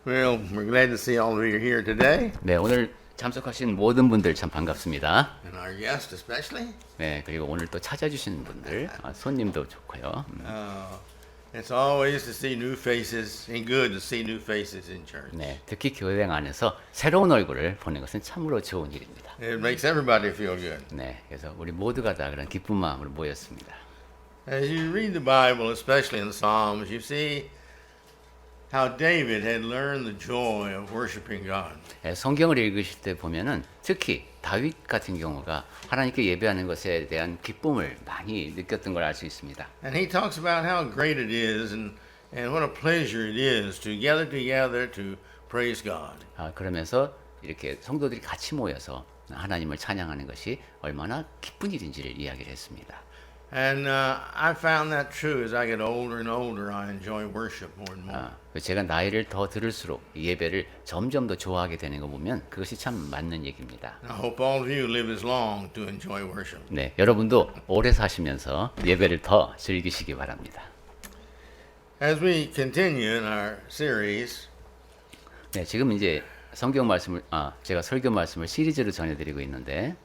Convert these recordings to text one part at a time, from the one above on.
Well, we're glad to see all of you here today, 네, 오늘 참석하신 모든 분들 참 반갑습니다. and our guest especially. 네, 그리고 오늘 또 찾아주신 분들, 손님도 좋고요. It's always to see new faces, and good to see new faces in church. 네, 특히 교회 안에서 새로운 얼굴을 보는 것은 참으로 좋은 일입니다. It makes everybody feel good. 네, 그래서 우리 모두가 다 그런 기쁜 마음으로 모였습니다. As you read the Bible, especially in the Psalms, you see how David had learned the joy of worshiping God. 네, 성경을 읽으실 때 보면은 특히 다윗 같은 경우가 하나님께 예배하는 것에 대한 기쁨을 많이 느꼈던 걸 알 수 있습니다. And he talks about how great it is and what a pleasure it is to gather together to praise God. 그러면서 이렇게 성도들이 같이 모여서 하나님을 찬양하는 것이 얼마나 기쁜 일인지를 이야기를 했습니다. And I found that true as I get older and older. I enjoy worship more and more. 제가 나이를 더 들을수록 예배를 점점 더 좋아하게 되는 거 보면 그것이 참 맞는 얘기입니다. I hope all of you live as long to enjoy worship. 네, 여러분도 오래 사시면서 예배를 더 즐기시기 바랍니다. As we continue in our series, 네, 지금 이제 성경 말씀을 제가 설교 말씀을 시리즈로 전해드리고 있는데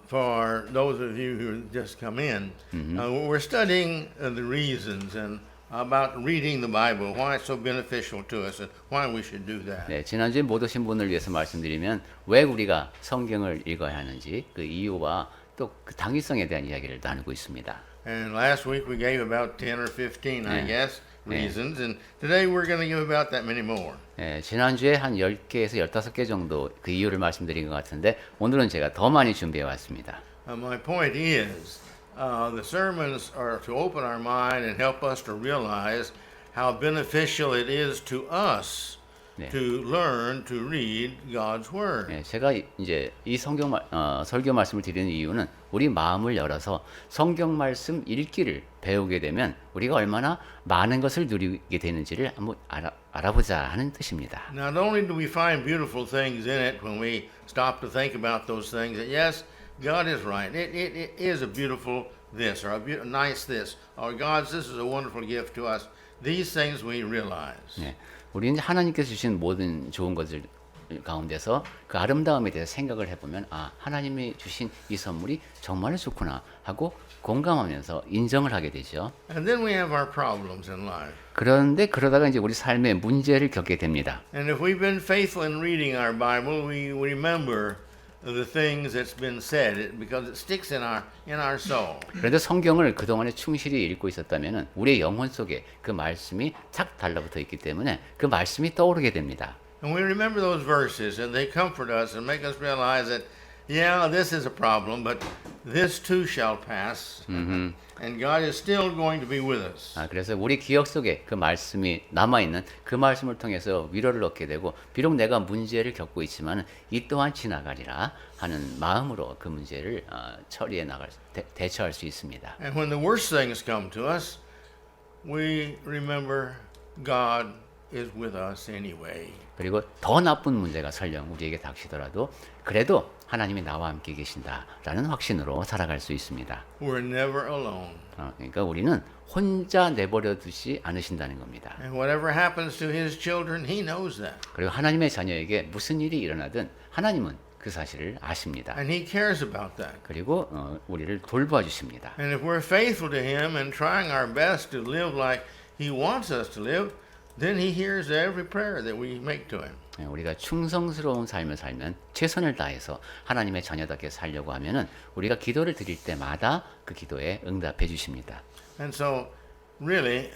for those of you who just come in, we're studying the reasons and about reading the Bible, why it's so beneficial to us and why we should do that. 네, 지난주에 못 오신 분을 위해서 말씀드리면 왜 우리가 성경을 읽어야 하는지 그 이유와 또 그 당위성에 대한 이야기를 나누고 있습니다. And last week we gave about 10 or 15, I guess, reasons, and today we're going to give about that many more. 네, 지난주에 한 10개에서 15개 정도 그 이유를 말씀드린 것 같은데 오늘은 제가 더 많이 준비해 왔습니다. My point is, the sermons are to open our mind and help us to realize how beneficial it is to us to learn to read God's Word. 네, 제가 이제 이 설교 말씀을 드리는 이유는 우리 마음을 열어서 성경 말씀 읽기를 배우게 되면 우리가 얼마나 많은 것을 누리게 되는지를 한번 알아보자 하는 뜻입니다. Not only do we find beautiful things in it when we stop to think about those things, that yes, God is right. It is a beautiful this or a nice this, or God's this is a wonderful gift to us. These things we realize. 네, 우리는 하나님께서 주신 모든 좋은 것들 가운데서 그 아름다움에 대해서 생각을 해보면 하나님이 주신 이 선물이 정말 좋구나 하고 공감하면서 인정을 하게 되죠. And then we have our problems in life. 그런데 그러다가 이제 우리 삶에 문제를 겪게 됩니다. And if we've been faithful in reading our Bible, we remember the things that's been said because it sticks in our soul. 그런데 성경을 그동안에 충실히 읽고 있었다면 우리의 영혼 속에 그 말씀이 착 달라붙어 있기 때문에 그 말씀이 떠오르게 됩니다. And we remember those verses and they comfort us and make us realize that yeah, this is a problem, but this too shall pass. And God is still going to be with us. 그래서 우리 기억 속에 그 말씀이 남아있는 그 말씀을 통해서 위로를 얻게 되고 비록 내가 문제를 겪고 있지만 이 또한 지나가리라 하는 마음으로 그 문제를 대처할 수 있습니다. And when the worst things come to us, we remember God is with us anyway. 그리고 더 나쁜 문제가 설령 우리에게 닥치더라도 그래도 하나님이 나와 함께 계신다라는 확신으로 살아갈 수 있습니다. We're never alone. 그러니까 우리는 혼자 내버려 두지 않으신다는 겁니다. And whatever happens to His children, He knows that. 그리고 하나님의 자녀에게 무슨 일이 일어나든 하나님은 그 사실을 아십니다. And He cares about that. 그리고 우리를 돌봐 주십니다. And if we're faithful to Him and trying our best to live like He wants us to live, then He hears every prayer that we make to Him. 우리가 충성스러운 삶을 살면 최선을 다해서 하나님의 자녀답게 살려고 하면은 우리가 기도를 드릴 때마다 그 기도에 응답해 주십니다. And so, really,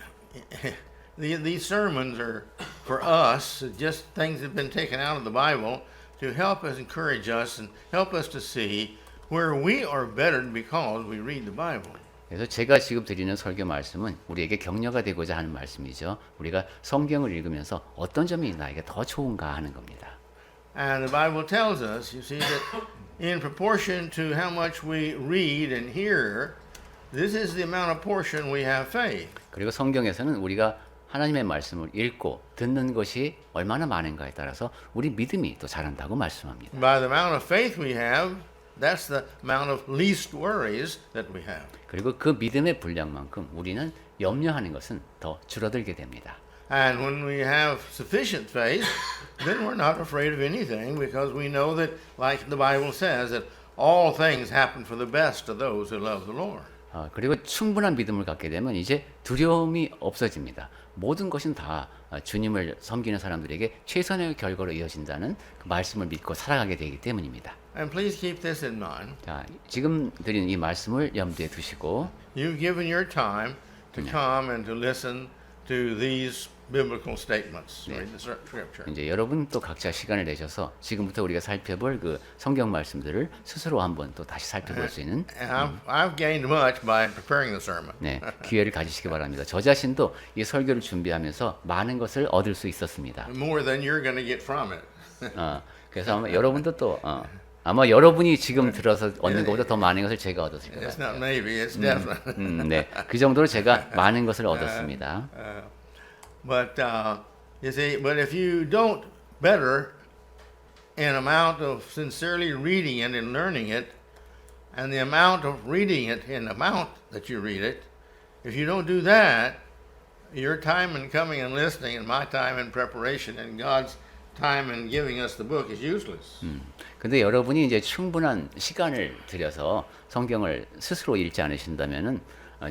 these sermons are for us just things that have been taken out of the Bible to help us, encourage us, and help us to see where we are bettered because we read the Bible. 그래서 제가 지금 드리는 설교 말씀은 우리에게 격려가 되고자 하는 말씀이죠. 우리가 성경을 읽으면서 어떤 점이 나에게 더 좋은가 하는 겁니다. And the Bible tells us, you see, that in proportion to how much we read and hear, this is the amount of portion we have faith. 그리고 성경에서는 우리가 하나님의 말씀을 읽고 듣는 것이 얼마나 많은가에 따라서 우리 믿음이 또 자란다고 말씀합니다. By the amount of faith we have, that's the amount of least worries that we have. 그리고 그 믿음의 분량만큼 우리는 염려하는 것은 더 줄어들게 됩니다. And when we have sufficient faith, then we're not afraid of anything because we know that, like the Bible says, that all things happen for the best of those who love the Lord. 그리고 충분한 믿음을 갖게 되면 이제 두려움이 없어집니다. 모든 것은 다 주님을 섬기는 사람들에게 최선의 결과로 이어진다는 그 말씀을 믿고 살아가게 되기 때문입니다. And please keep this in mind. 자, 지금 드린 이 말씀을 염두에 두시고 You've given your time to come and to listen to these biblical statements. Read the scripture. 이제 여러분 또 각자 시간을 내셔서 지금부터 우리가 살펴볼 그 성경 말씀들을 스스로 한번 또 다시 살펴볼 수 있는 And I've gained much by preparing the sermon. 네, 기회를 가지시기 바랍니다. 저 자신도 이 설교를 준비하면서 많은 것을 얻을 수 있었습니다. More than you're going to get from it. 그래서 아마 여러분도 또 아마 여러분이 지금 들어서 얻는 것보다 더 많은 것을 제가 얻었을 것 It's 같아요. not maybe, it's definite. 네, 그 정도로 제가 많은 것을 얻었습니다. But you see, but if you don't better an amount of sincerely reading it and learning it, and the amount of reading it and the amount that you read it, if you don't do that, your time in coming and listening and my time in preparation and God's time in giving us the book is useless. 근데 여러분이 이제 충분한 시간을 들여서 성경을 스스로 읽지 않으신다면은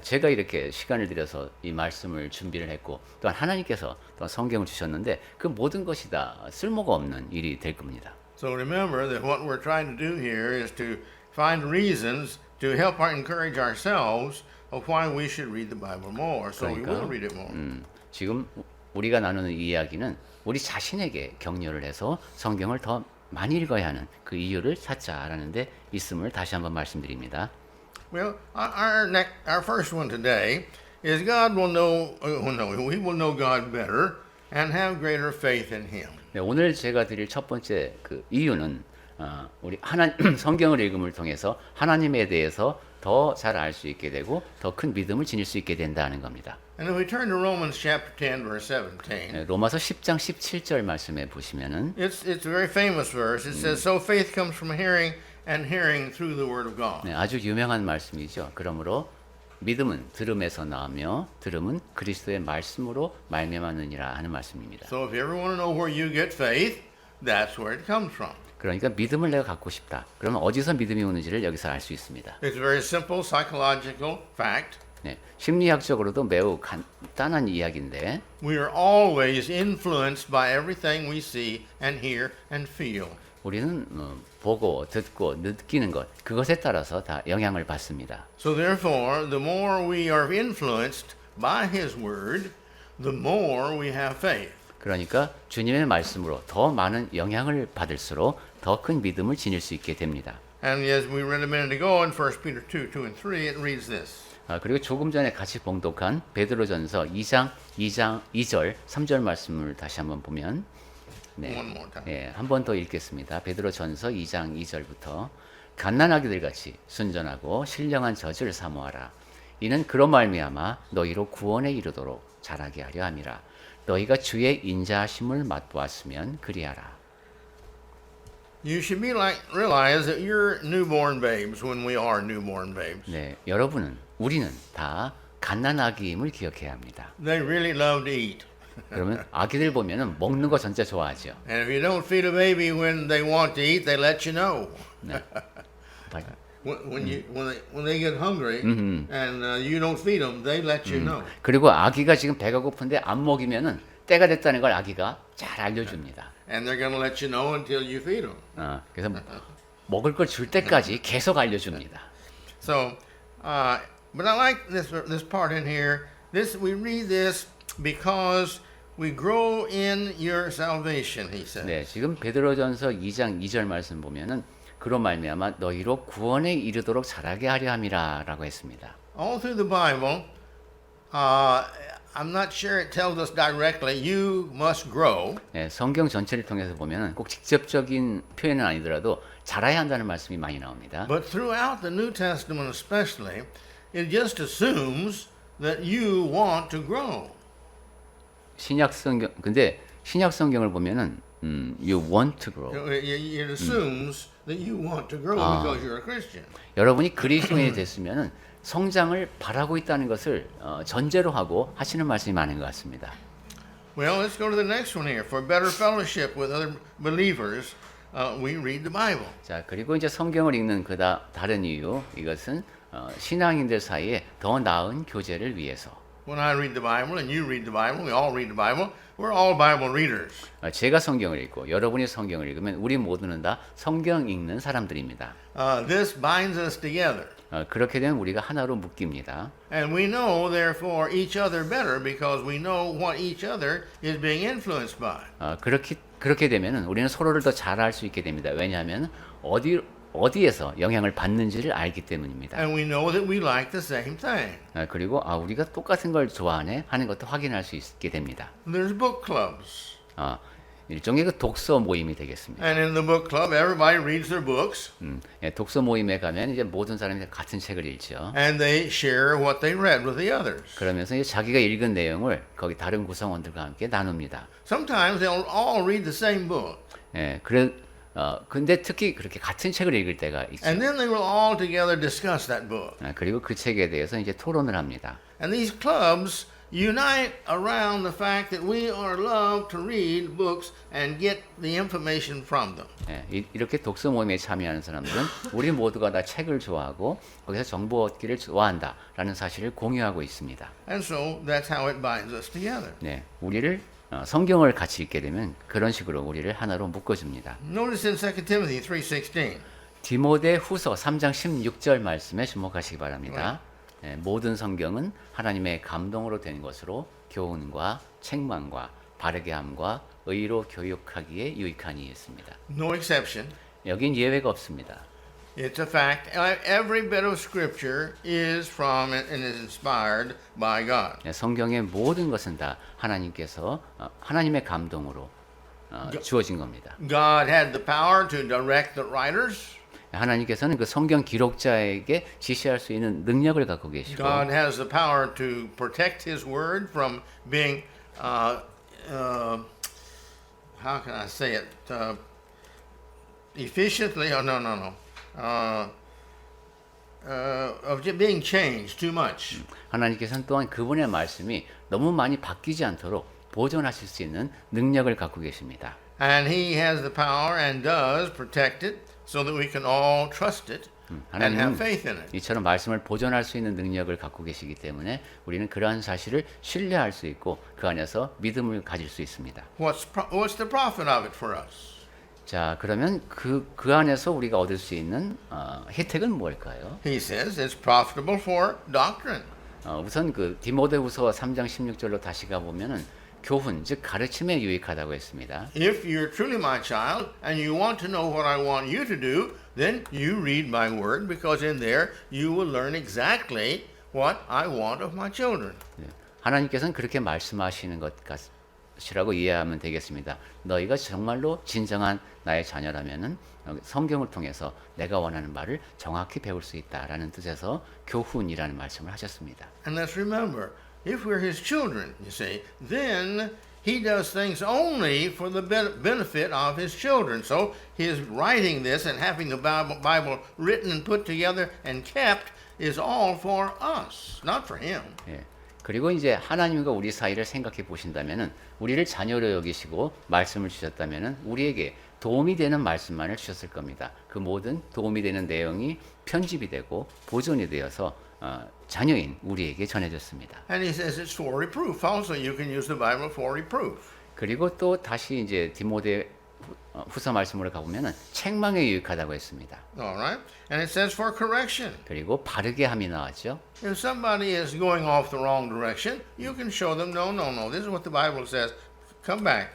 제가 이렇게 시간을 들여서 이 말씀을 준비를 했고 또한 하나님께서 또 성경을 주셨는데 그 모든 것이 다 쓸모가 없는 일이 될 겁니다. So remember that what we're trying to do here is to find reasons to help encourage ourselves of why we should read the Bible more. So we will read it more. 지금 우리가 나누는 이 이야기는 우리 자신에게 격려를 해서 성경을 더 많이 읽어야 하는 그 이유를 찾자라는 데 있음을 다시 한번 말씀드립니다. Well, our first one today is God will know, we will know God better and have greater faith in Him. 네, 오늘 제가 드릴 첫 번째 그 이유는 우리 성경을 읽음을 통해서 하나님에 대해서 더 잘 알 수 있게 되고 더 큰 믿음을 지닐 수 있게 된다는 겁니다. And if we turn to Romans chapter 10, verse 17, 네, 로마서 10장 17절 말씀에 보시면은 it's a very famous verse. It says, "So faith comes from hearing, and hearing through the word of God." 네, 아주 유명한 말씀이죠. 그러므로 믿음은 들음에서 나오며 들음은 그리스도의 말씀으로 말미암느니라 하는 말씀입니다. So if you ever want to know where you get faith, that's where it comes from. 그러니까 믿음을 내가 갖고 싶다. 그러면 어디서 믿음이 오는지를 여기서 알 수 있습니다. It's a very simple psychological fact. 네, 심리학적으로도 매우 간단한 이야기인데 We are always influenced by everything we see and hear and feel. 우리는 보고 듣고 느끼는 것 그것에 따라서 다 영향을 받습니다. So therefore, the more we are influenced by His word, the more we have faith. 그러니까 주님의 말씀으로 더 많은 영향을 받을수록 더 큰 믿음을 지닐 수 있게 됩니다. And as we read a minute ago in 1 Peter 2, 2 and 3, it reads this. 그리고 조금 전에 같이 봉독한 베드로전서 2절 3절 말씀을 다시 한번 보면 네, One more time. 네, 한 번 더 읽겠습니다. 베드로전서 2장 2절부터 갓난아기들 같이 순전하고 신령한 젖을 사모하라. 이는 그로 말미암아 너희로 구원에 이르도록 자라게 하려 함이라. 너희가 주의 인자하심을 맛보았으면 그리하라. You should be realize that you're newborn babes when we are newborn babes. 네, 우리는 다 갓난아기임을 기억해야 합니다. They really love to eat. 그러면 아기들 보면은 먹는 거 진짜 좋아하죠. And if you don't feed a baby when they want to eat, they let you know. 네. When they get hungry and you don't feed them, they let you know. 그리고 아기가 지금 배가 고픈데 안 먹이면은 때가 됐다는 걸 아기가 잘 알려줍니다. And they're going to let you know until you feed them. 그래서 먹을 걸 줄 때까지 계속 알려줍니다. So, but I like this part in here. We read this because we grow in your salvation. He said. 네, 지금 베드로전서 2장 2절 말씀 보면은 그로 말미암아 너희로 구원에 이르도록 자라게 하려 함이라라고 했습니다. All through the Bible, I'm not sure it tells us directly. You must grow. 네, 성경 전체를 통해서 보면은 꼭 직접적인 표현은 아니더라도 자라야 한다는 말씀이 많이 나옵니다. But throughout the New Testament, especially, it just assumes that you want to grow. 근데 신약 성경을 보면은 you want to grow. It assumes that you want to grow because you're a Christian. 여러분이 그리스도인이 됐으면은 성장을 바라고 있다는 것을 전제로 하고 하시는 말씀이 많은 것 같습니다. Well, let's go to the next one here. For better fellowship with other believers, we read the Bible. 자, 그리고 이제 성경을 읽는 다른 이유, 이것은 신앙인들 사이에 더 나은 교제를 위해서. When I read the Bible and you read the Bible, we all read the Bible, we're all Bible readers. 제가 성경을 읽고 여러분이 성경을 읽으면 우리 모두는 다 성경 읽는 사람들입니다. This binds us together. 그렇게 되면 우리가 하나로 묶입니다. And we know, therefore, each other better because we know what each other is being influenced by. 그렇게 되면 우리는 서로를 더 잘 알 수 있게 됩니다. 왜냐하면 어디에서 영향을 받는지를 알기 때문입니다. And we know that we like the same thing. 그리고 우리가 똑같은 걸 좋아하네 하는 것도 확인할 수 있게 됩니다. There's book clubs. 일종의 그 독서 모임이 되겠습니다. And in the book club, everybody reads their books. 독서 모임에 가면 이제 모든 사람이 같은 책을 읽죠. And they share what they read with the others. 그러면서 이제 자기가 읽은 내용을 거기 다른 구성원들과 함께 나눕니다. Sometimes they'll all read the same book. 근데 특히 그렇게 같은 책을 읽을 때가 있죠. And then they will all together discuss that book. 그리고 그 책에 대해서 이제 토론을 합니다. And these clubs unite around the fact that we are loved to read books and get the information from them. 이렇게 독서 모임에 참여하는 사람들은 우리 모두가 다 책을 좋아하고 거기서 정보 얻기를 좋아한다라는 사실을 공유하고 있습니다. And so that's how it binds us together. 우리를 성경을 같이 읽게 되면 그런 식으로 우리를 하나로 묶어줍니다. Notice in 2 Timothy 3:16. 디모데 후서 3장 16절 말씀에 주목하시기 바랍니다. 모든 성경은 하나님의 감동으로 된 것으로 교훈과 책망과 바르게 함과 의로 교육하기에 유익하니 했습니다. No exception. 여긴 예외가 없습니다. It's a fact. Every bit of scripture is from and is inspired by God. 성경의 모든 것은 다 하나님께서 하나님의 감동으로 주어진 겁니다. God had the power to direct the writers. 하나님께서는 그 성경 기록자에게 지시할 수 있는 능력을 갖고 계시고 God has the power to protect His word from being, how can I say it, efficiently? Oh, no. Of being changed too much. 하나님께서는 또한 그분의 말씀이 너무 많이 바뀌지 않도록 보존하실 수 있는 능력을 갖고 계십니다. And He has the power and does protect it so that we can all trust it and have faith in it. 이처럼 말씀을 보존할 수 있는 능력을 갖고 계시기 때문에 우리는 그러한 사실을 신뢰할 수 있고 그 안에서 믿음을 가질 수 있습니다. What's the profit of it for us? 자, 그러면 그 안에서 우리가 얻을 수 있는 혜택은 뭘까요? He says it's profitable for doctrine. 우선 그 디모데후서 3장 16절로 다시 가 보면은 교훈, 즉 가르침에 유익하다고 했습니다. If you're truly my child and you want to know what I want you to do, then you read my word because in there you will learn exactly what I want of my children. 하나님께서는 그렇게 말씀하시는 것 것이라고 이해하면 되겠습니다. 너희가 정말로 진정한 나의 자녀라면은 성경을 통해서 내가 원하는 말을 정확히 배울 수 있다라는 뜻에서 교훈이라는 말씀을 하셨습니다. And let's remember, if we're his children, you see, then he does things only for the benefit of his children. So his writing this and having the Bible written and put together and kept is all for us, not for him. 그리고 이제 하나님과 우리 사이를 생각해 보신다면은 우리를 자녀로 여기시고 말씀을 주셨다면은 우리에게 도움이 되는 말씀만을 주셨을 겁니다. 그 모든 도움이 되는 내용이 편집이 되고 보존이 되어서 자녀인 우리에게 전해졌습니다. And he says it's for reproof. Also, you can use the Bible for reproof. 그리고 또 다시 이제 디모데 후서 말씀으로 가보면은 책망에 유익하다고 했습니다. All right, and it says for correction. 그리고 바르게 함이 나왔죠. If somebody is going off the wrong direction, you can show them, no. This is what the Bible says. Come back.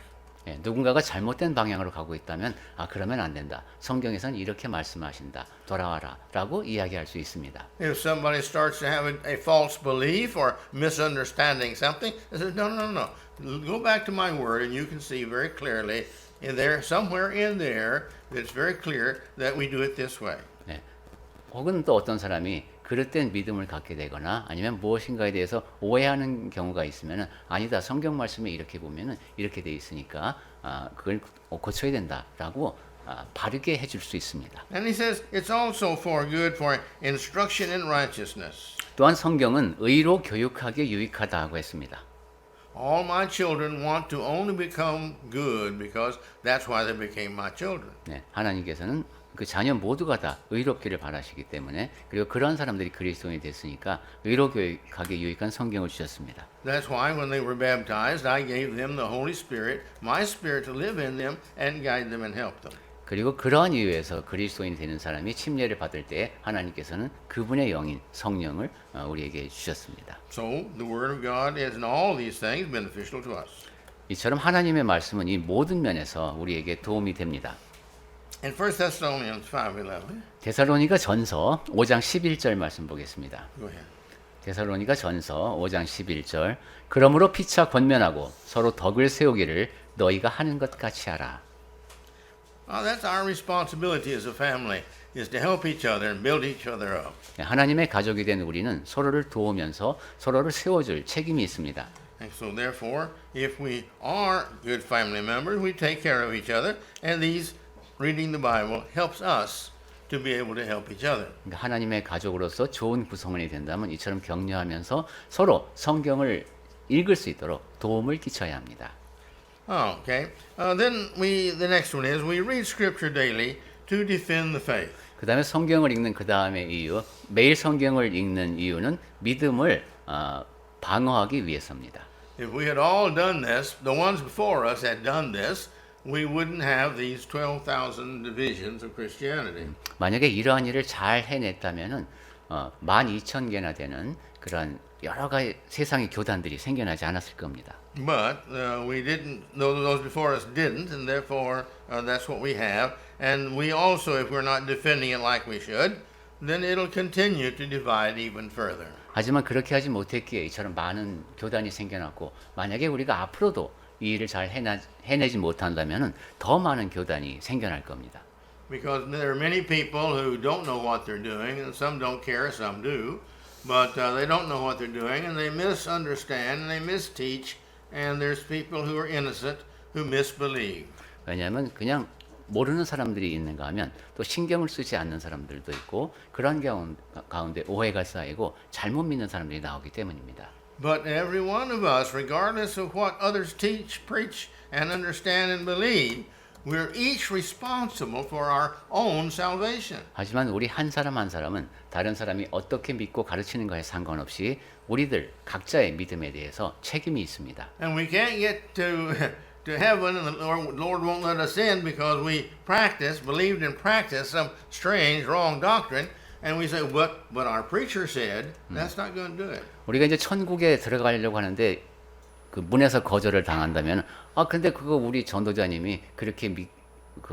누군가가 잘못된 방향으로 가고 있다면 그러면 안 된다. 성경에서는 이렇게 말씀하신다. 돌아와라 라고 이야기할 수 있습니다. If somebody starts to have a false belief or misunderstanding something, they say, no. Go back to my word and you can see very clearly in there, somewhere in there, it's very clear that we do it this way. 혹은 또 어떤 사람이 그릇된 믿음을 갖게 되거나 아니면 무엇인가에 대해서 오해하는 경우가 있으면 아니다. 성경 말씀에 이렇게 보면은 이렇게 돼 있으니까 그걸 고쳐야 된다라고 바르게 해줄 수 있습니다. And he says it's also for good for instruction in righteousness. 또한 성경은 의로 교육하기에 유익하다고 했습니다. All my children want to only become good because that's why they became my children. 네, 하나님께서는 그 자녀 모두가 다 의롭기를 바라시기 때문에 그리고 그런 사람들이 그리스도인이 됐으니까 의로교육하게 유익한 성경을 주셨습니다. That's why when they were baptized, I gave them the Holy Spirit, my Spirit to live in them and guide them and help them. 그리고 그러한 이유에서 그리스도인이 되는 사람이 침례를 받을 때 하나님께서는 그분의 영인 성령을 우리에게 주셨습니다. So the Word of God is in all these things beneficial to us. 이처럼 하나님의 말씀은 이 모든 면에서 우리에게 도움이 됩니다. In 1 Thessalonians 5:11, 데살로니가 전서 5장 11절 말씀 보겠습니다. go ahead. 데살로니가 전서 5장 11절 그러므로 피차 권면하고 서로 덕을 세우기를 너희가 하는 것 같이 하라. That's our responsibility as a family, is to help each other and build each other up. 하나님의 가족이 된 우리는 서로를 도우면서 서로를 세워줄 책임이 있습니다. And so therefore, if we are good family members, we take care of each other, and these reading the Bible helps us to be able to help each other. 그러니까 하나님의 가족으로서 좋은 구성원이 된다면 이처럼 격려하면서 서로 성경을 읽을 수 있도록 도움을 끼쳐야 합니다. Okay. Then the next one is we read Scripture daily to defend the faith. 그 다음에 성경을 읽는 그 다음의 이유, 매일 성경을 읽는 이유는 믿음을 방어하기 위해서입니다. If we had all done this, the ones before us had done this, we wouldn't have these 12,000 divisions of Christianity. 만약에 이러한 일을 잘 해냈다면은 12,000개나 되는 그런 여러 가지 세상의 교단들이 생겨나지 않았을 겁니다. But we didn't, those before us didn't, and therefore that's what we have. And we also, if we're not defending it like we should, then it'll continue to divide even further. 하지만 그렇게 하지 못했기에 이처럼 많은 교단이 생겨났고 만약에 우리가 앞으로도 이 일을 잘 해내지 못한다면은 더 많은 교단이 생겨날 겁니다. Because there are many people who don't know what they're doing, and some don't care, some do. But they don't know what they're doing, and they misunderstand, and they misteach, and there's people who are innocent who misbelieve. 왜냐하면 그냥 모르는 사람들이 있는가 하면 또 신경을 쓰지 않는 사람들도 있고 그런 가운데 오해가 쌓이고 잘못 믿는 사람들이 나오기 때문입니다. But every one of us, regardless of what others teach, preach, and understand and believe, we're each responsible for our own salvation. 하지만 우리 한 사람 한 사람은 다른 사람이 어떻게 믿고 가르치는가에 상관없이 우리들 각자의 믿음에 대해서 책임이 있습니다. And we can't get to heaven, and the Lord won't let us in because we believed and practiced some strange, wrong doctrine, and we say, but our preacher said, that's not going to do it. 우리가 이제 천국에 들어가려고 하는데 그 문에서 거절을 당한다면 근데 그거 우리 전도자님이 그렇게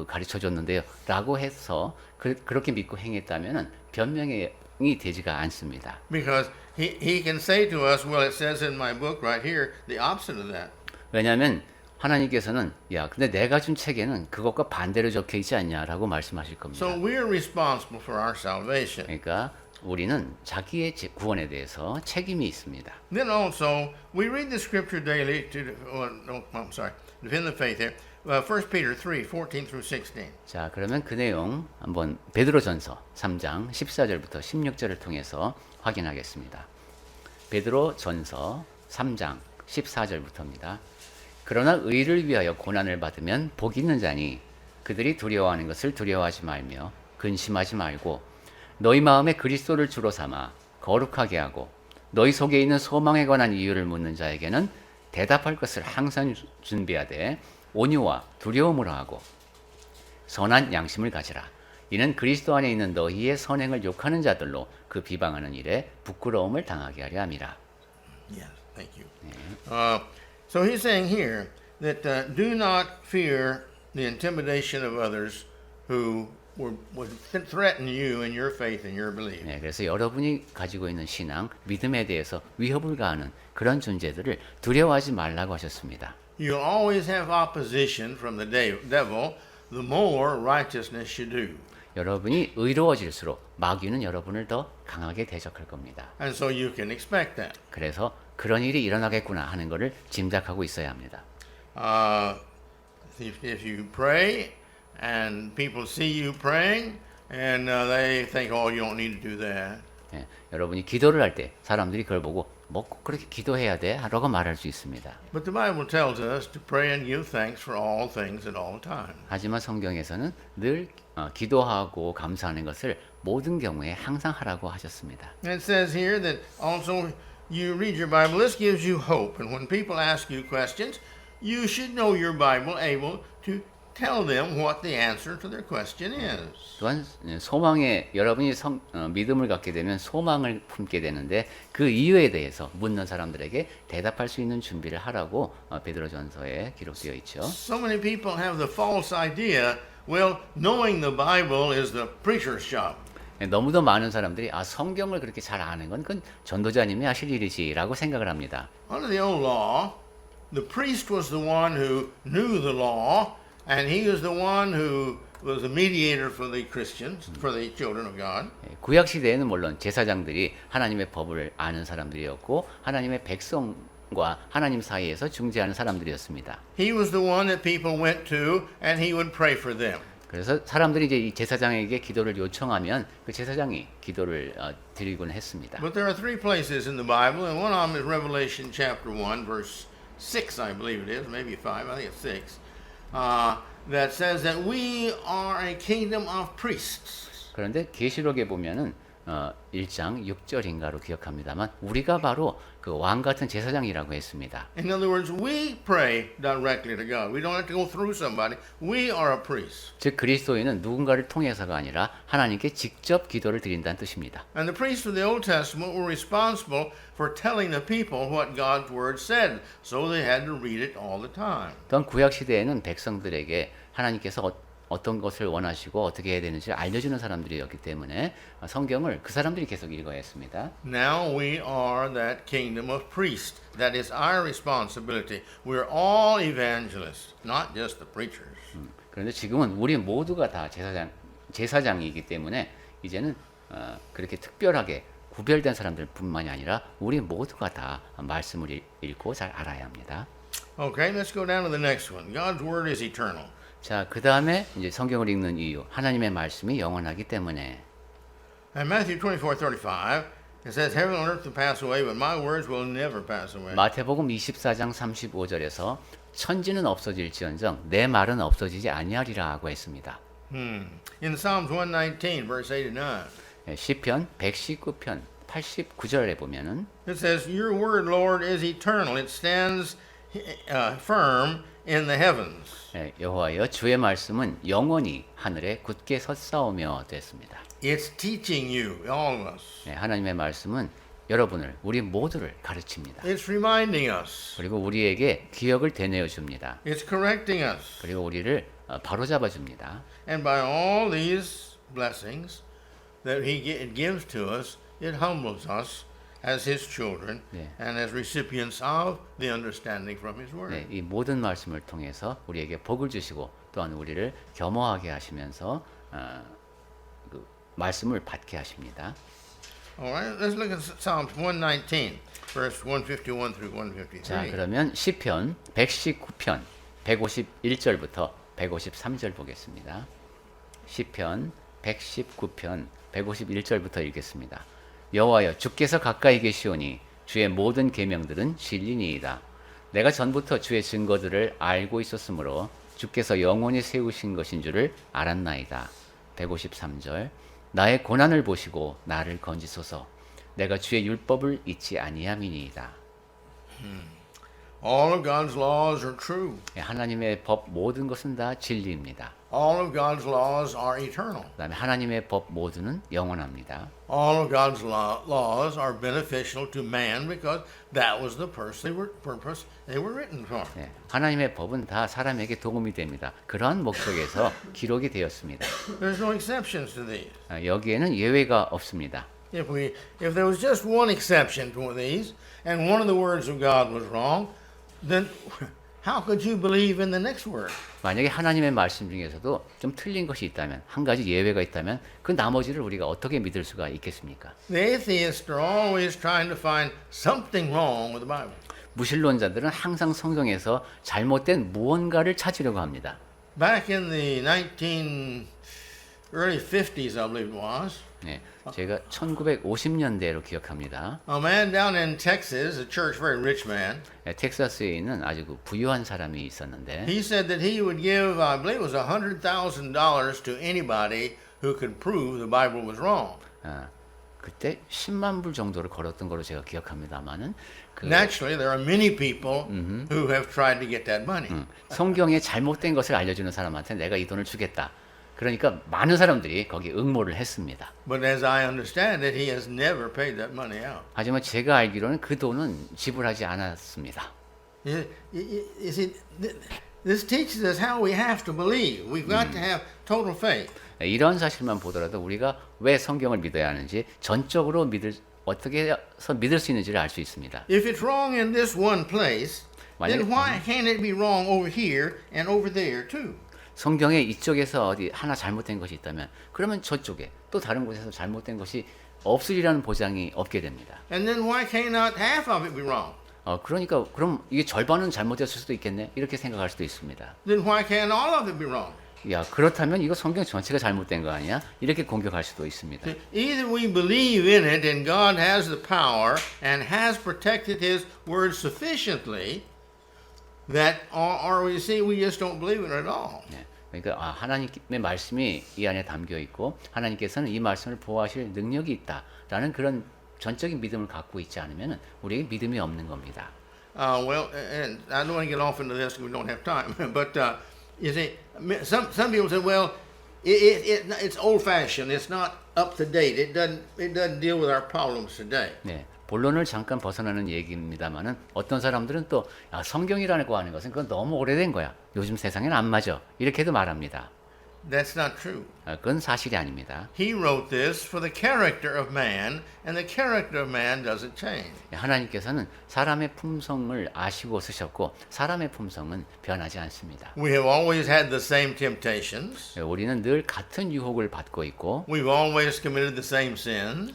가르쳐 줬는데요 라고 해서 그렇게 믿고 행했다면 변명이 되지가 않습니다. Because he can say to us, well, it says in my book right here, the opposite of that. 왜냐하면 하나님께서는 야 근데 내가 준 책에는 그것과 반대로 적혀 있지 않냐라고 말씀하실 겁니다. So we're responsible for our salvation. 그러니까 우리는 자기의 구원에 대해서 책임이 있습니다. Then also, we read the scripture daily to defend the faith here. 1 Peter 3:14 through 16. 자, 그러면 그 내용 한번 베드로전서 3장 14절부터 16절을 통해서 확인하겠습니다. 베드로전서 3장 14절부터입니다. 그러나 의를 위하여 고난을 받으면 복 있는 자니 그들이 두려워하는 것을 두려워하지 말며 근심하지 말고 너희 마음에 그리스도를 주로 삼아 거룩하게 하고 너희 속에 있는 소망에 관한 이유를 묻는 자에게는 대답할 것을 항상 준비하되 온유와 두려움으로 하고 선한 양심을 가지라. 이는 그리스도 안에 있는 너희의 선행을 욕하는 자들로 그 비방하는 일에 부끄러움을 당하게 하려 함이라. Yes, thank you. So he's saying here that do not fear the intimidation of others who would threaten you in your faith and your belief. 네, 그래서 여러분이 가지고 있는 신앙, 믿음에 대해서 위협을 가하는 그런 존재들을 두려워하지 말라고 하셨습니다. You'll always have opposition from the devil, the more righteousness you do. 여러분이 의로워질수록 마귀는 여러분을 더 강하게 대적할 겁니다. And so you can expect that. 그래서 그런 일이 일어나겠구나 하는 것을 짐작하고 있어야 합니다. If you pray and people see you praying and they think, oh, you don't need to do that. 예, 여러분이 기도를 할 때 사람들이 그걸 보고 뭐 꼭 그렇게 기도해야 돼? 라고 말할 수 있습니다. But the Bible tells us to pray and give thanks for all things at all times. 하지만 성경에서는 늘 기도하고 감사하는 것을 모든 경우에 항상 하라고 하셨습니다. And it says here that also you read your Bible, this gives you hope. And when people ask you questions, you should know your Bible able to tell them what the answer to their question is. 또한 소망에 여러분이 믿음을 갖게 되면 소망을 품게 되는데 그 이유에 대해서 묻는 사람들에게 대답할 수 있는 준비를 하라고 베드로전서에 기록되어 있죠. So many people have the false idea, well, knowing the Bible is the preacher's job. 너무도 많은 사람들이 성경을 그렇게 잘 아는 건 그건 전도자님이 하실 일이지라고 생각을 합니다. Under the old law, the priest was the one who knew the law, and he was the one who was a mediator for the Christians, for the children of God. 구약 시대에는 물론 제사장들이 하나님의 법을 아는 사람들이었고 하나님의 백성과 하나님 사이에서 중재하는 사람들이었습니다. He was the one that people went to, and he would pray for them. 그래서 사람들이 이제 이 제사장에게 기도를 요청하면 그 제사장이 기도를 드리곤 했습니다. But there are three places in the Bible, and one of them is Revelation chapter 1, verse 6, I believe it is, maybe 5, I think it's 6, that says that we are a kingdom of priests. 그런데 계시록에 보면은 1장 6절인가로 기억합니다만 우리가 바로 그 왕 같은 제사장이라고 했습니다. In other words, we pray directly to God. We don't have to go through somebody. We are a priest. 즉 그리스도인은 누군가를 통해서가 아니라 하나님께 직접 기도를 드린다는 뜻입니다. And the priests of the Old Testament were responsible for telling the people what God's word said. So they had to read it all the time. 또한 구약 시대에는 백성들에게 하나님께서 어떤 것을 원하시고 어떻게 해야 되는지 알려주는 사람들이었기 때문에 성경을 그 사람들이 계속 읽어야 했습니다. Now we are that kingdom of priests. That is our responsibility. We're all evangelists, not just the preachers. 그런데 지금은 우리 모두가 다 제사장이기 때문에 이제는 그렇게 특별하게 구별된 사람들뿐만이 아니라 우리 모두가 다 말씀을 읽고 잘 알아야 합니다. Okay, let's go down to the next one. God's word is eternal. 자, 그 다음에 이제 성경을 읽는 이유, 하나님의 말씀이 영원하기 때문에. In Matthew 24:35, it says, "Heaven and earth will pass away, but my words will never pass away." 마태복음 24장 35절에서 천지는 없어질지언정 내 말은 없어지지 아니하리라 하고 했습니다. In Psalms 119, verse 8 and 9, 시편 119편 89절에 보면은 it says, "Your word, Lord, is eternal. It stands firm in the heavens." 여호와여 주의 말씀은 영원히 하늘에 굳게 섰사오며 됐습니다. It's teaching you, all of us. 하나님의 말씀은 여러분을 우리 모두를 가르칩니다. It's reminding us. 그리고 우리에게 기억을 되뇌어 줍니다. It's correcting us. 그리고 우리를 바로잡아 줍니다. And by all these blessings that it gives to us, it humbles us as His children 네. and as recipients of the understanding from His Word. 네, 이 모든 말씀을 통해서 우리에게 복을 주시고 또한 우리를 겸허하게 하시면서 그 말씀을 받게 하십니다. All right, let's look at Psalms 119, verse 151 through 자, 153. 그러면 시편 119편 151절부터 153절 보겠습니다. 시편 119편 151절부터 읽겠습니다. 여호와여 주께서 가까이 계시오니 주의 모든 계명들은 진리니이다. 내가 전부터 주의 증거들을 알고 있었으므로 주께서 영원히 세우신 것인 줄을 알았나이다. 153절 나의 고난을 보시고 나를 건지소서. 내가 주의 율법을 잊지 아니함이니이다. All of God's laws are true. 하나님의 법 모든 것은 다 진리입니다. All of God's laws are eternal. 그다음에 하나님의 법 모두는 영원합니다. All of God's laws are beneficial to man because that was the purpose they were written for. 네, 하나님의 법은 다 사람에게 도움이 됩니다. 그러한 목적에서 기록이 되었습니다. There's no exceptions to these. 여기에는 예외가 없습니다. If there was just one exception to these, and one of the words of God was wrong, then how could you believe in the next word? 만약에 하나님의 말씀 중에서도 좀 틀린 것이 있다면, 한 가지 예외가 있다면 그 나머지를 우리가 어떻게 믿을 수가 있겠습니까? The atheists are always trying to find something wrong with the Bible. 무신론자들은 항상 성경에서 잘못된 무언가를 찾으려고 합니다. Back in the early 50s, I believe it was, 네, 제가 1950년대로 기억합니다. A man down in Texas, a church, very rich man, 네, 텍사스에 있는 아주 그 부유한 사람이 있었는데 he said that he would give, I believe it was $100,000 to anybody who could prove the Bible was wrong. 그때 10만 불 정도를 걸었던 걸로 제가 기억합니다만은 그 Naturally, there are many people who have tried to get that money. 성경에 잘못된 것을 알려주는 사람한테 내가 이 돈을 주겠다. 그러니까 많은 사람들이 거기 응모를 했습니다. But as I understand it, he has never paid that money out. 하지만 제가 알기로는 그 돈은 지불하지 않았습니다. You see, this teaches us how we have to believe. We've got to have total faith. 이런 사실만 보더라도 우리가 왜 성경을 믿어야 하는지 전적으로 어떻게 해서 믿을 수 있는지를 알 수 있습니다. If it's wrong in this one place, then why can't it be wrong over here and over there too? 성경에 이쪽에서 어디 하나 잘못된 것이 있다면 그러면 저쪽에 또 다른 곳에서 잘못된 것이 없으리라는 보장이 없게 됩니다. And then why cannot half of it be wrong? 그러니까 그럼 이게 절반은 잘못됐을 수도 있겠네 이렇게 생각할 수도 있습니다. Then why can't all of it be wrong? 야 그렇다면 이거 성경 전체가 잘못된 거 아니야? 이렇게 공격할 수도 있습니다. Either we believe in it and God has the power and has protected His word sufficiently, that or we see we just don't believe it at all. 네, 그러니까 하나님의 말씀이 이 안에 담겨 있고 하나님께서는 이 말씀을 보호하실 능력이 있다라는 그런 전적인 믿음을 갖고 있지 않으면 우리에게 믿음이 없는 겁니다. Well, and I don't want to get off into this because we don't have time, but you see, some people say, well, it's old-fashioned. It's not up to date. It doesn't deal with our problems today. 네, 본론을 잠깐 벗어나는 얘기입니다만은 어떤 사람들은 또 성경이라고 하는 것은 그건 너무 오래된 거야. 요즘 세상에는 안 맞아. 이렇게도 말합니다. That's not true. 그건 사실이 아닙니다. He wrote this for the character of man, and the character of man doesn't change. 하나님께서는 사람의 품성을 아시고 쓰셨고 사람의 품성은 변하지 않습니다. We have always had the same temptations. 우리는 늘 같은 유혹을 받고 있고 We've always committed the same sins.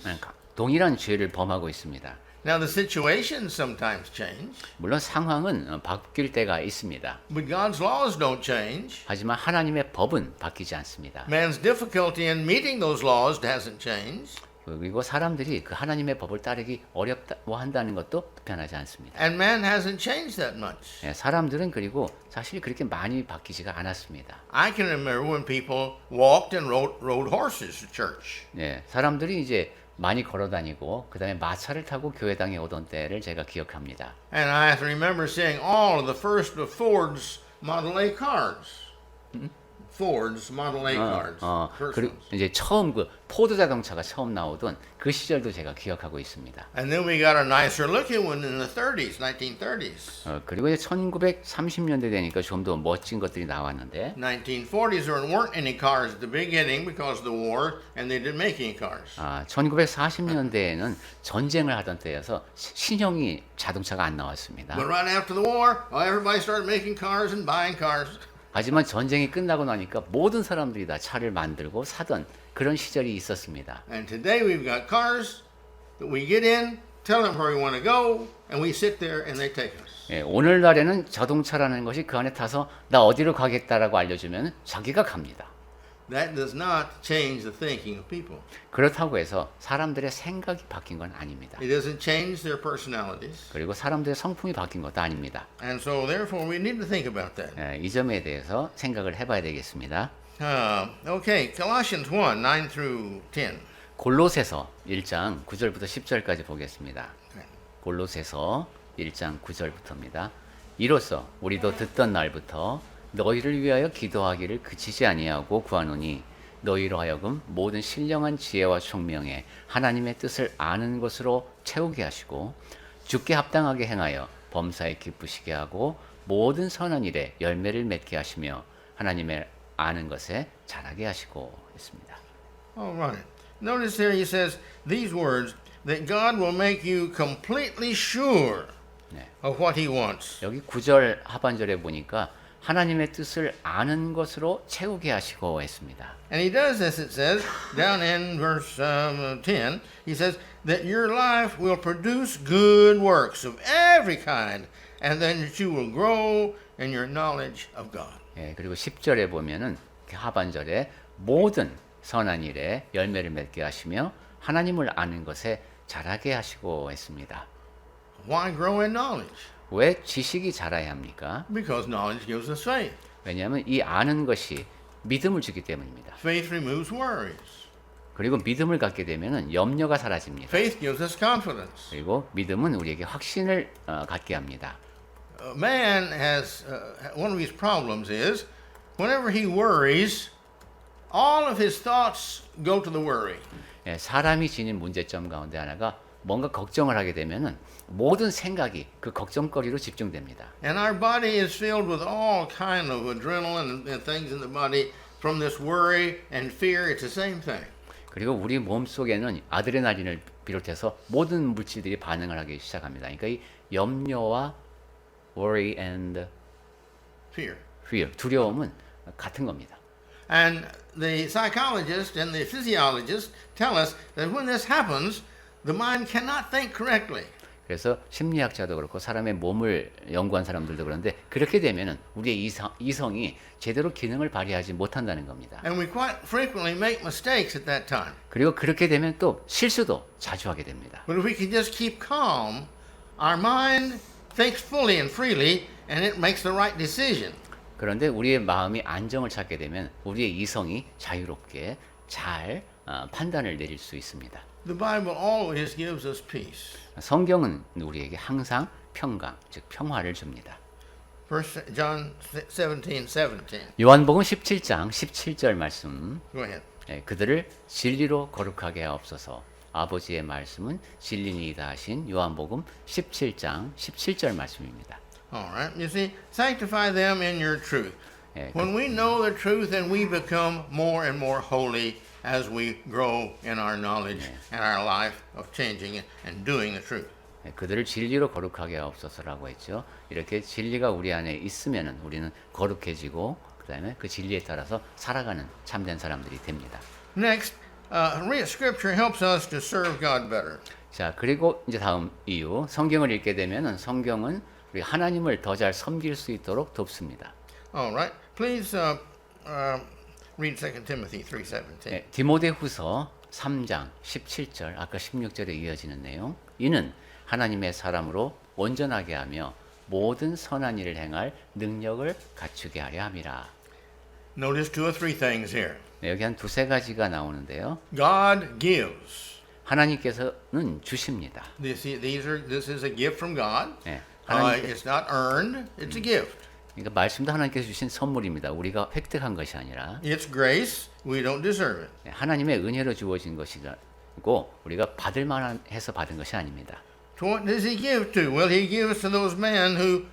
동일한 죄를 범하고 있습니다. Now the situations sometimes change, 물론 상황은 바뀔 때가 있습니다. but God's laws don't change. 하지만 하나님의 법은 바뀌지 않습니다. Man's difficulty in meeting those laws hasn't changed. 그리고 사람들이 그 하나님의 법을 따르기 어렵다고 한다는 것도 변하지 않습니다. And man hasn't changed that much. 사람들은 그리고 사실 그렇게 많이 바뀌지가 않았습니다. I can remember when people walked and rode horses to church. 사람들이 이제 많이 걸어 다니고 그다음에 마차를 타고 교회당에 오던 때를 제가 기억합니다. And I remember seeing all of the first of Ford's Model A cars. Ford's Model A cars. 그리고 이제 처음 그 포드 자동차가 처음 나오던 그 시절도 제가 기억하고 있습니다. And then we got a nicer looking one in the 30s, 1930s. 그리고 이제 1930년대 되니까 좀 더 멋진 것들이 나왔는데 1940s there weren't any cars at the beginning because of the war, and they didn't make any cars. 1940년대에는 전쟁을 하던 때여서 신형이 자동차가 안 나왔습니다. But right after the war, everybody started making cars and buying cars. 하지만 전쟁이 끝나고 나니까 모든 사람들이 다 차를 만들고 사던 그런 시절이 있었습니다. And today we've got cars that we get in, tell them where we want to go, and we sit there and they take us. 오늘날에는 자동차라는 것이 그 안에 타서 나 어디로 가겠다라고 알려주면 자기가 갑니다. That does not change the thinking of people. 그렇다고 해서 사람들의 생각이 바뀐 건 아닙니다. It doesn't change their personalities. 그리고 사람들의 성품이 바뀐 것도 아닙니다. And so therefore we need to think about that. 이 점에 대해서 생각을 해봐야 되겠습니다. Okay, Colossians 1, 9 through 10. 골로새서 1장 9절부터 10절까지 보겠습니다. 골로새서 1장 9절부터입니다. 이로써 우리도 듣던 날부터 너희를 위하여 기도하기를 그치지 아니하고 구하노니 너희로 하여금 모든 신령한 지혜와 총명에 하나님의 뜻을 아는 것으로 채우게 하시고 주께 합당하게 행하여 범사에 기쁘시게 하고 모든 선한 일에 열매를 맺게 하시며 하나님의 아는 것에 자라게 하시고 했습니다. All right. Notice here he says these words that God will make you completely sure of what he wants. 여기 9절 하반절에 보니까 하나님의 뜻을 아는 것으로 채우게 하시고 했습니다. And he does this, it says, down in verse 10, he says that your life will produce good works of every kind, and then that you will grow in your knowledge of God. 그리고 10절에 보면은 하반절에 모든 선한 일에 열매를 맺게 하시며 하나님을 아는 것에 자라게 하시고 했습니다. Why grow in knowledge? 왜 지식이 자라야 합니까? Because knowledge gives us faith. 왜냐하면 이 아는 것이 믿음을 주기 때문입니다. Faith removes worries. 그리고 믿음을 갖게 되면 염려가 사라집니다. Faith gives us confidence. 그리고 믿음은 우리에게 확신을 갖게 합니다. Man has one of his problems is whenever he worries, all of his thoughts go to the worry. 예, 사람이 지닌 문제점 가운데 하나가 뭔가 걱정을 하게 되면은 모든 생각이 그 걱정거리로 집중됩니다. And our body is filled with all kind of adrenaline and things in the body from this worry and fear. It's the same thing. 그리고 우리 몸 속에는 아드레날린을 비롯해서 모든 물질들이 반응을 하기 시작합니다. 그러니까 이 염려와 worry and fear, 두려움은 같은 겁니다. And the psychologists and the physiologists tell us that when this happens, the mind cannot think correctly. 그래서 심리학자도 그렇고 사람의 몸을 연구한 사람들도 그런데 그렇게 되면은 우리의 이성이 제대로 기능을 발휘하지 못한다는 겁니다. And we quite frequently make mistakes at that time. 그리고 그렇게 되면 또 실수도 자주 하게 됩니다. But if we can just keep calm, our mind thinks fully and freely and it makes the right decision. 그런데 우리의 마음이 안정을 찾게 되면 우리의 이성이 자유롭게 잘 판단을 내릴 수 있습니다. The Bible always gives us peace. 성경은 우리에게 항상 평강, 즉 평화를 줍니다. First John 17:17. 요한복음 17장 17절 말씀. Go ahead. 그들을 진리로 거룩하게 하옵소서. 아버지의 말씀은 진리니이다 하신 요한복음 17장 17절 말씀입니다. All right. You see, sanctify them in your truth. When we know the truth, then we become more and more holy as we grow in our knowledge and our life of changing and doing the truth. 그들을 진리로 거룩하게 하옵소서라고 했죠. 이렇게 진리가 우리 안에 있으면은 우리는 거룩해지고 그다음에 그 진리에 따라서 살아가는 참된 사람들이 됩니다. Next, Scripture helps us to serve God better. 자, 그리고 이제 다음 이유, 성경을 읽게 되면은 성경은 우리 하나님을 더 잘 섬길 수 있도록 돕습니다. All right. Please read 2 Timothy 3:17. 디모데후서 3장 17절 아까 16절에 이어지는 내용. 이는 하나님의 사람으로 온전하게 하며 모든 선한 일을 행할 능력을 갖추게 하려 함이라. Notice 2 or 3 things here. 여기 한 두세 가지가 나오는데요. God gives. 하나님께서는 주십니다. This is a gift from God. 네, It's not earned. It's a gift. 그러니까 말씀도 하나님께서 주신 선물입니다. 우리가 획득한 것이 아니라 It's grace. We don't deserve it. 하나님의 은혜로 주어진 것이고 우리가 받을 만한 해서 받은 것이 아닙니다. So what does He give to? Well, He gives to those men to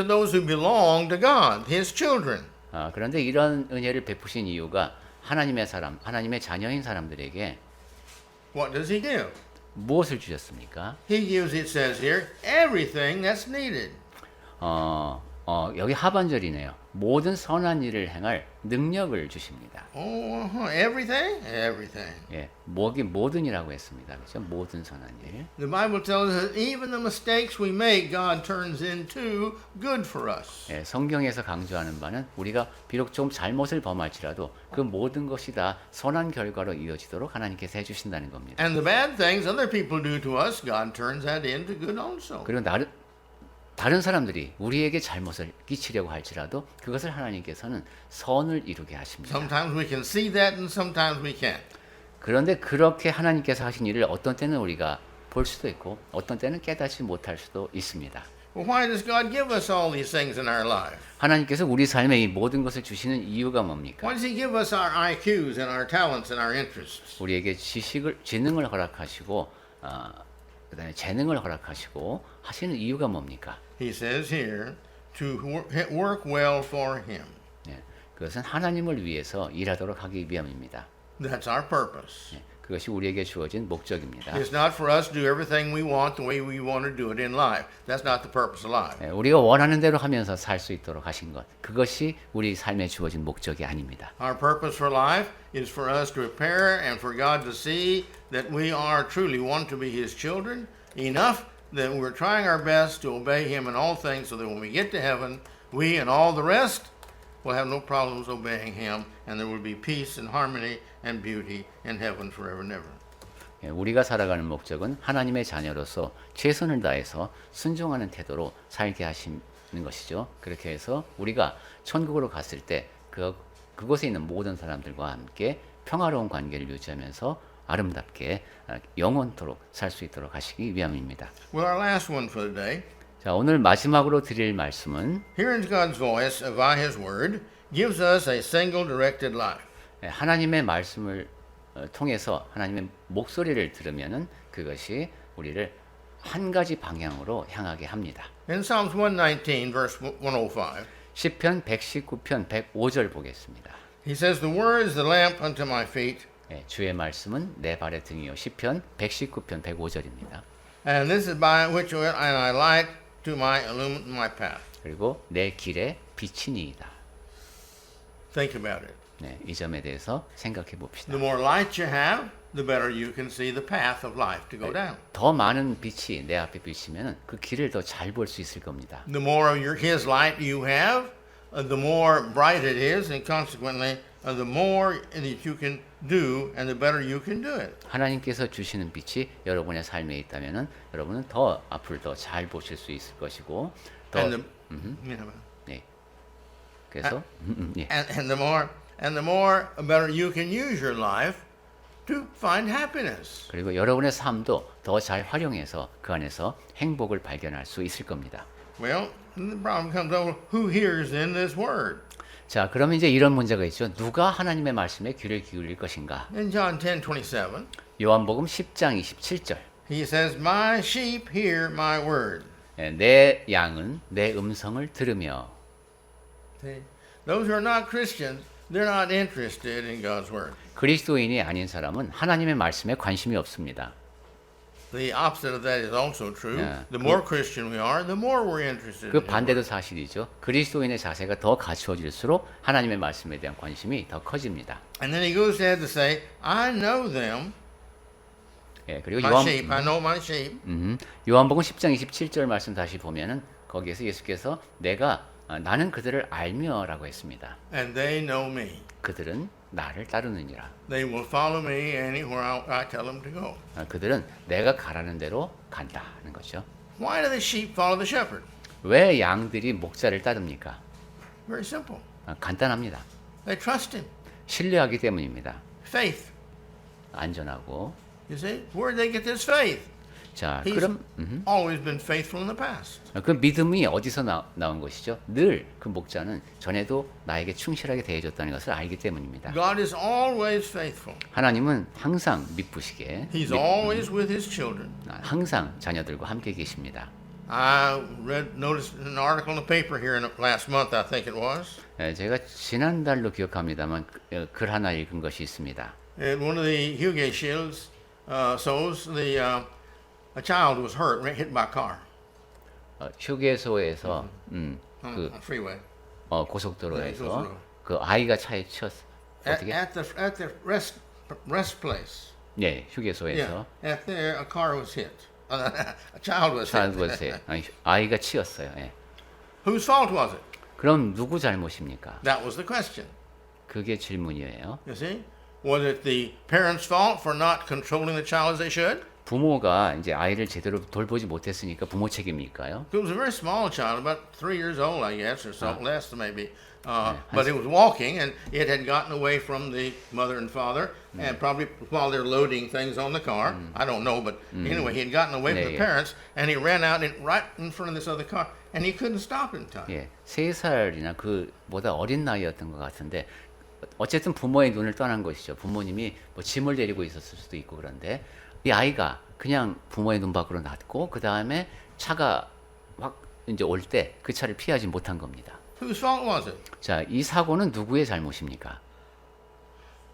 those who belong to God, His children. 그런데 이런 은혜를 베푸신 이유가 하나님의 사람, 하나님의 자녀인 사람들에게 What does He give? 무엇을 주셨습니까? He gives, it says here, everything that's needed. 여기 하반절이네요. 모든 선한 일을 행할 능력을 주십니다. Everything? Everything. 예, 모든이라고 했습니다. 그렇죠? 모든 선한 일. The Bible tells us that even the mistakes we make, God turns into good for us. 예, 성경에서 강조하는 바는 우리가 비록 좀 잘못을 범할지라도 그 모든 것이 다 선한 결과로 이어지도록 하나님께서 해주신다는 겁니다. And the bad things other people do to us, God turns that into good also. 그리고 다른 사람들이 우리에게 잘못을 끼치려고 할지라도 그것을 하나님께서는 선을 이루게 하십니다. Sometimes we can see that and sometimes we can't. 그런데 그렇게 하나님께서 하신 일을 어떤 때는 우리가 볼 수도 있고 어떤 때는 깨닫지 못할 수도 있습니다. Well, why does God give us all these things in our life? 하나님께서 우리 삶에 이 모든 것을 주시는 이유가 뭡니까? Why does He give us our IQs and our talents and our interests? 우리에게 지능을 허락하시고 그다음에 재능을 허락하시고 하시는 이유가 뭡니까? He says here to work well for Him. 네, 그것은 하나님을 위해서 일하도록 하기 위함입니다. That's our purpose. 네, 그것이 우리에게 주어진 목적입니다. It's not for us to do everything we want the way we want to do it in life. That's not the purpose of life. 네, 우리가 원하는 대로 하면서 살 수 있도록 하신 것, 그것이 우리 삶에 주어진 목적이 아닙니다. Our purpose for life is for us to prepare and for God to see that we are truly want to be His children enough that we're trying our best to obey Him in all things so that when we get to heaven, we and all the rest will have no problems obeying Him, and there will be peace and harmony and beauty in heaven forever and ever. 예, 우리가 살아가는 목적은 하나님의 자녀로서 최선을 다해서 순종하는 태도로 살게 하시는 것이죠. 그렇게 해서 우리가 천국으로 갔을 때 그곳에 있는 모든 사람들과 함께 평화로운 관계를 유지하면서 아름답게 영원토록 살 수 있도록 하시기 위함입니다. Well, our last one for today. 자, 오늘 마지막으로 드릴 말씀은 Hearing God's voice by His Word gives us a single directed life. 예, 하나님의 말씀을 통해서 하나님의 목소리를 들으면은 그것이 우리를 한 가지 방향으로 향하게 합니다. In Psalms 119, verse 105, 시편 119편 105절 보겠습니다. He says, The Word is the lamp unto my feet, 예, 주의 말씀은 내 발의 등이요. 시편 119편 105절입니다. and this is by which and I light to illumine my path. 그리고 내 길에 빛이니이다. Think about it. 네, 이 점에 대해서 생각해 봅시다. The more light you have, the better you can see the path of life to go down. 더 많은 빛이 내 앞에 비치면 그 길을 더 잘 볼 수 있을 겁니다. The more of His light you have, the more bright it is, and consequently, the more that you can do, and the better you can do it. 하나님께서 주시는 빛이 여러분의 삶에 있다면은 여러분은 더 앞을 더 잘 보실 수 있을 것이고 더 And the, 네. 그래서 예. and the more better you can use your life to find happiness. 그리고 여러분의 삶도 더 잘 활용해서 그 안에서 행복을 발견할 수 있을 겁니다. Well, the problem comes over who hears then this word. 자, 그러면 이제 이런 문제가 있죠. 누가 하나님의 말씀에 귀를 기울일 것인가? In John 10:27, 요한복음 10장 27절. He says, "My sheep hear my word." 예, 내 양은 내 음성을 들으며. See? Those who are not Christians, they're not interested in God's word. 그리스도인이 아닌 사람은 하나님의 말씀에 관심이 없습니다. The opposite of that is also true. Yeah. The more Christian we are, the more we're interested. 그 in His 반대도 word. 사실이죠. 그리스도인의 자세가 더 갖추어질수록 하나님의 말씀에 대한 관심이 더 커집니다. And then He goes ahead to say, "I know them, 예, 그리고 my sheep. I know my sheep." 요한복음 10장 27절 말씀 다시 보면은 거기에서 예수께서 나는 그들을 알며라고 했습니다. And they know me. 그들은 나를 따르느니라. They will follow me anywhere I tell them to go. 그들은 내가 가라는 대로 간다는 거죠. Why do the sheep follow the shepherd? 왜 양들이 목자를 따릅니까? Very simple. 간단합니다. They trust Him. 신뢰하기 때문입니다. Faith. 안전하고. You see, where did they get this faith? 자, He's 그럼 always been faithful in the past. 그 믿음이 어디서 나온 것이죠? 늘 그 목자는 전에도 나에게 충실하게 대해줬다는 것을 알기 때문입니다. God is always faithful. 하나님은 항상 믿부시게 He's always with His children. 항상 자녀들과 함께 계십니다. I noticed an article in the paper here last month, I think it was. 제가 지난달로 기억합니다만 글 하나 읽은 것이 있습니다. In one of the Hugo Shields shows, a child was hit by a car 휴게소에서 on a freeway. 고속도로에서 고속도로. 그 아이가 차에 치였어. 어떻게? At the rest place. 네, 휴게소에서 At there, a car was hit. A child was hit. 아이가 치였어요. 예. Whose fault was it? 그럼 누구 잘못입니까? That was the question. 그게 질문이에요. You see, was it the parents' fault for not controlling the child as they should? 부모가 이제 아이를 제대로 돌보지 못했으니까 부모 책임일까요? It was a very small child, about 3 years old, I guess, or so, less maybe. But it was walking, and it had gotten away from the mother and father, and probably while they're loading things on the car. I don't know, but anyway, he had gotten away from the parents, and he ran out right in front of this other car, and he couldn't stop in time. 예, 3살이나 그보다 어린 나이였던 것 같은데 어쨌든 부모의 눈을 떠난 것이죠. 부모님이 뭐 짐을 데리고 있었을 수도 있고 그런데 이 아이가 그냥 부모의 눈 밖으로 났고 그 다음에 차가 확 이제 올 때 그 차를 피하지 못한 겁니다. Whose fault was it? 자, 이 사고는 누구의 잘못입니까?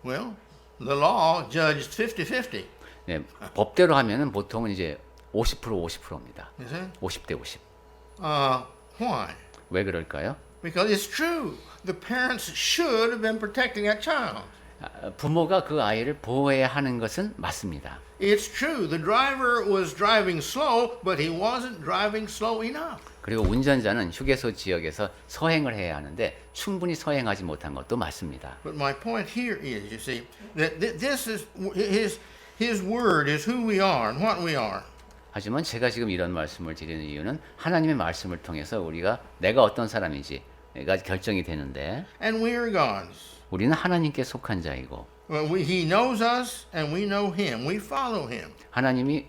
Well, the law judged 50-50. 네, 법대로 하면은 보통은 이제 50% 50%입니다. You see? 50대 50. Why? 왜 그럴까요? Because it's true. The parents should have been protecting that child. 부모가 그 아이를 보호해야 하는 것은 맞습니다. It's true. The driver was driving slow, but he wasn't driving slow enough. 그리고 운전자는 휴게소 지역에서 서행을 해야 하는데 충분히 서행하지 못한 것도 맞습니다. But my point here is, you see, that this is his word is who we are and what we are. 하지만 제가 지금 이런 말씀을 드리는 이유는 하나님의 말씀을 통해서 우리가 내가 어떤 사람인지가 결정이 되는데 And we are God's. 우리는 하나님께 속한 자이고 He knows us and we know him. We follow him. 하나님이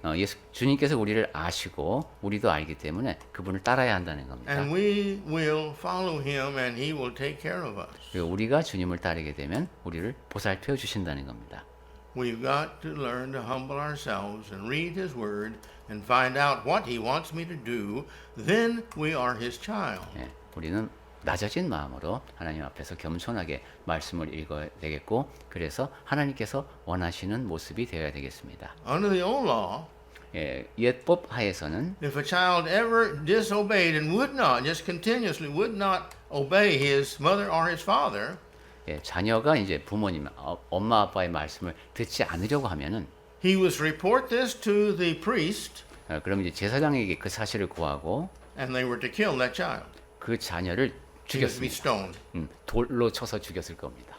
주님께서 우리를 아시고 우리도 알기 때문에 그분을 따라야 한다는 겁니다. And we will follow him and he will take care of us. 그리고 우리가 주님을 따르게 되면 우리를 보살펴 주신다는 겁니다. We've got to learn to humble ourselves and read his word and find out what he wants me to do. Then we are his child. 예, 우리는 낮아진 마음으로 하나님 앞에서 겸손하게 말씀을 읽어야 되겠고 그래서 하나님께서 원하시는 모습이 되어야 되겠습니다. Under the old law, 예, 옛법 하에서는 if a child ever disobeyed and would not, just continuously would not obey his mother or his father, 예, 자녀가 이제 부모님, 엄마 아빠의 말씀을 듣지 않으려고 하면은 he was to report this to the priest 그럼 이제 제사장에게 그 사실을 고하고 and they were to kill that child. 그 자녀를 He was to be 죽였습니다. stoned. 돌로 쳐서 죽였을 겁니다.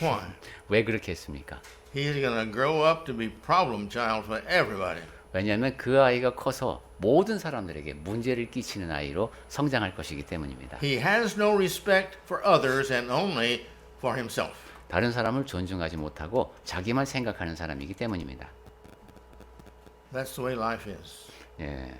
Why? 왜 그렇게 했습니까? He's going to grow up to be problem child for everybody. 왜냐하면 그 아이가 커서 모든 사람들에게 문제를 끼치는 아이로 성장할 것이기 때문입니다. He has no respect for others and only for himself. 다른 사람을 존중하지 못하고 자기만 생각하는 사람이기 때문입니다. That's the way life is. 예,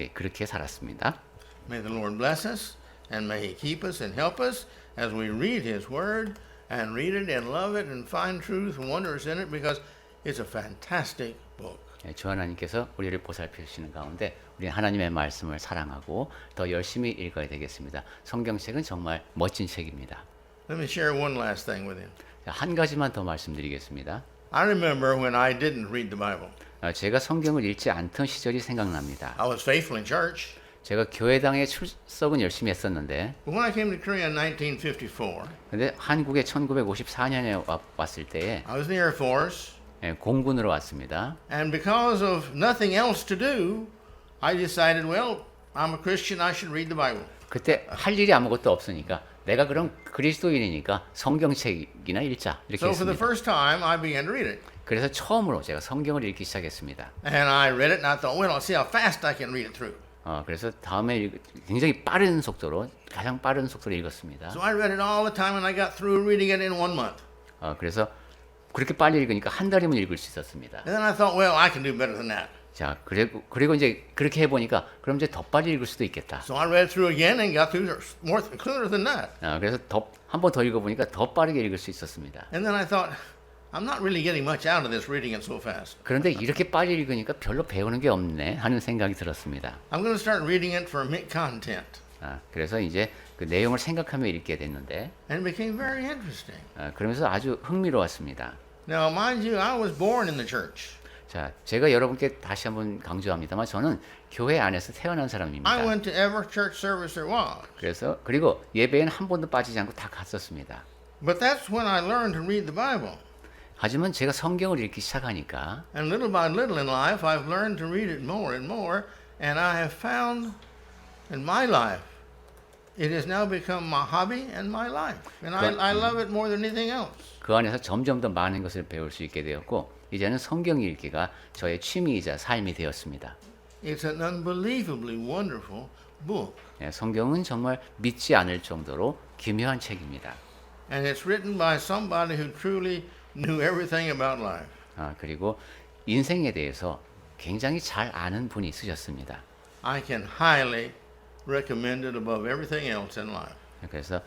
예, 그렇게 살았습니다. May the Lord bless us and may he keep us and help us as we read his word and read it and love it and find truth and wonders in it because it's a fantastic book. 예, 주 하나님께서 우리를 보살피시는 가운데 우리 하나님의 말씀을 사랑하고 더 열심히 읽어야 되겠습니다. 성경책은 정말 멋진 책입니다. Let me share one last thing with you. 자, 한 가지만 더 말씀드리겠습니다. I remember when I didn't read the Bible. 제가 성경을 읽지 않던 시절이 생각납니다. I was faithful in church. 제가 교회당에 출석은 열심히 했었는데 But when I came to Korea in 1954, 근데 한국에 1954년에 왔을 때에 I was in the Air Force. 예, 공군으로 왔습니다. And because of nothing else to do, I decided, well, I'm a Christian, I should read the Bible. 그때 할 일이 아무것도 없으니까 내가 그럼 그리스도인이니까 성경책이나 읽자 이렇게 So for the 했습니다. first time, I began to read it. 그래서 처음으로 제가 성경을 읽기 시작했습니다. And I read it and I thought, well, I'll see how fast I can read it through. 그래서 다음에 굉장히 빠른 속도로 가장 빠른 속도로 읽었습니다. So I read it all the time and I got through reading it in 1 month. 그래서 그렇게 빨리 읽으니까 한 달이면 읽을 수 있었습니다. And then I thought, well, I can do better than that. 자, 그리고 이제 그렇게 해보니까 그럼 이제 더 빨리 읽을 수도 있겠다. So I read through again and got through more clearer than that. 그래서 한 번 더 읽어보니까 더 빠르게 읽을 수 있었습니다. And then I thought, I'm not really getting much out of this reading it so fast. 그런데 이렇게 빨리 읽으니까 별로 배우는 게 없네 하는 생각이 들었습니다. I'm going to start reading it for content. 그래서 이제 그 내용을 생각하며 읽게 됐는데 And it became very interesting. 그러면서 아주 흥미로웠습니다. Now, mind you, I was born in the church. 자, 제가 여러분께 다시 한번 강조합니다만 저는 교회 안에서 태어난 사람입니다. I went to every church service there was. 그리고 예배에는 한 번도 빠지지 않고 다 갔었습니다. But that's when I learned to read the Bible. 하지만 제가 성경을 읽기 시작하니까 And little by little in life, I've learned to read it more and more. And I have found in my life, it has now become my hobby and my life. And I love it more than anything else. 그 안에서 점점 더 많은 것을 배울 수 있게 되었고 이제는 성경 읽기가 저의 취미이자 삶이 되었습니다. It's an unbelievably wonderful book. 성경은 정말 믿지 않을 정도로 기묘한 책입니다. And it's written by somebody who truly knew everything about life. 그리고 인생에 대해서 굉장히 잘 아는 분이 쓰셨습니다. I can highly recommend it above everything else in life. 그래서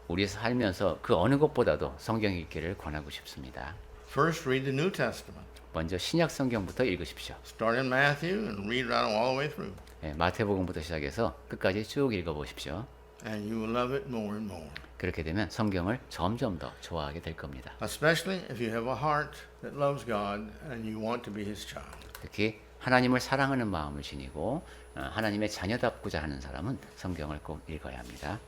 우리 살면서 그 어느 것보다도 성경 읽기를 권하고 싶습니다. First, read the New Testament. 먼저 신약 성경부터 읽으십시오. Start in Matthew and read right all the way through. 마태복음부터 시작해서 끝까지 쭉 읽어보십시오. And you will love it more and more. 그렇게 되면 성경을 점점 더 좋아하게 될 겁니다. Especially if you have a heart that loves God and you want to be His child. 특히 하나님을 사랑하는 마음을 지니고 하나님의 자녀답고자 하는 사람은 성경을 꼭 읽어야 합니다.